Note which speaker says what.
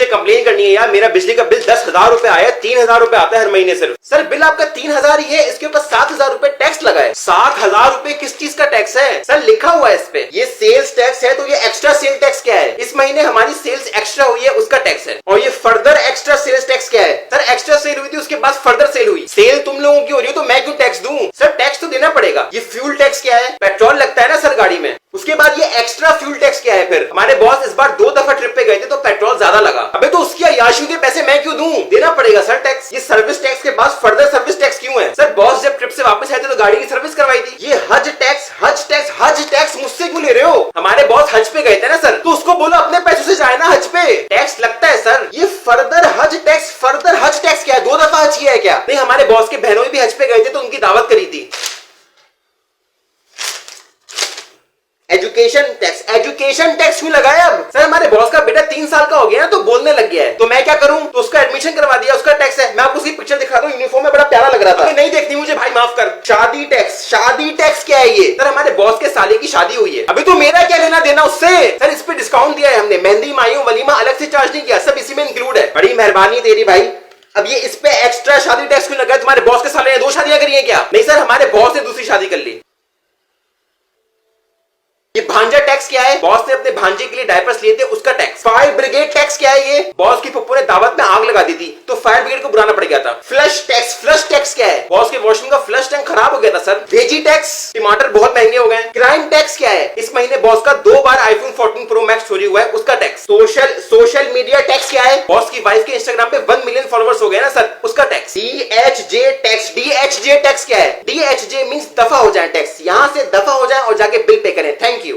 Speaker 1: Complain करनी है यार, मेरा बिजली का बिल 10,000 रुपए आया, 3,000 रुपए आता है हर महीने सिर्फ। सर बिल आपका 3,000 ही है, इसके ऊपर 7,000 रुपए टैक्स लगा है। 7,000 रुपए किस चीज का टैक्स है सर? लिखा हुआ है इस पे, ये सेल्स टैक्स है। तो ये एक्स्ट्रा सेल टैक्स क्या है? इस महीने हमारी सेल्स एक्स्ट्रा हुई है उसका टैक्स है। और ये फर्दर एक्स्ट्रा सेल्स टैक्स क्या है? सर एक्स्ट्रा सेल हुई थी, उसके बाद फर्दर सेल हुई। सेल तुम लोगों की हो रही हो तो मैं क्यों टैक्स दूं? सर टैक्स तो देना पड़ेगा। ये फ्यूल टैक्स क्या है? पेट्रोल लगता है ना सर गाड़ी में, उसके बाद ये एक्स्ट्रा फ्यूल टैक्स क्या है? फिर हमारे बॉस इस बार 2 दफा ट्रिप पे गए थे तो पेट्रोल ज्यादा लगा। अबे तो उसकी अय्याशी के पैसे मैं क्यों दूं? देना पड़ेगा सर टैक्स। ये सर्विस टैक्स के बाद फर्दर सर्विस टैक्स क्यों है? सर बॉस जब ट्रिप से वापस आए थे तो गाड़ी की सर्विस करवाई थी। ये हज टैक्स मुझसे क्यों ले रहे हो? हमारे बॉस हज पे गए थे ना सर, तो उसको बोलो अपने पैसों से जाए ना हज पे, टैक्स लगता है सर। ये फर्दर हज टैक्स क्या है? 2 दफा हज किया है क्या? नहीं, हमारे बॉस के बहनों भी हज पे गए थे तो उनकी दावत करी थी। एजुकेशन टैक्स क्यों लगाया? अब सर हमारे बॉस का बेटा 3 साल का हो गया ना तो बोलने लग गया है, तो मैं क्या करूं? तो उसका एडमिशन करवा दिया, उसका टैक्स है। मैं आपको उसकी पिक्चर दिखा दूं, यूनिफॉर्म में बड़ा प्यारा लग रहा था। नहीं देखनी मुझे भाई, माफ कर। शादी टैक्स क्या है ये? सर हमारे बॉस के साले की शादी हुई है, अभी तो मेरा क्या लेना देना उससे? सर इस पे डिस्काउंट दिया है हमने, मेहंदी मायूं वलीमा अलग से चार्ज नहीं किया, सब इसी में इंक्लूड है। बड़ी मेहरबानी तेरी भाई। अब ये इस पे एक्स्ट्रा शादी टैक्स क्यों लगा? तुम्हारे बॉस के साले ने 2 शादियां करी है क्या? नहीं सर, हमारे बॉस ने दूसरी शादी कर ली। ये भांजा टैक्स क्या है? बॉस ने अपने भांजे के लिए डायपर्स लिए थे, उसका टैक्स। फायर ब्रिगेड टैक्स क्या है? ये बॉस की पप्पू ने दावत में आग लगा दी थी तो फायर ब्रिगेड को बुलाना पड़ गया था। फ्लश टैक्स क्या है? बॉस के वॉशरूम का फ्लश टैंक खराब हो गया था सर। वेजी टैक्स, टमाटर बहुत महंगे हो गए। क्राइम टैक्स क्या है? इस महीने बॉस का 2 बार आईफोन 14 प्रो मैक्स चोरी हुआ है, उसका टैक्स। सोशल मीडिया टैक्स क्या है? बॉस की वाइफ के इंस्टाग्राम पे 1 मिलियन फॉलोअर्स हो गए ना सर, उसका टैक्स। डीएचजे टैक्स क्या है? डीएचजे मींस दफा हो जाए टैक्स, यहां से दफा हो जाए और जाके बिल पे करें। Thank you.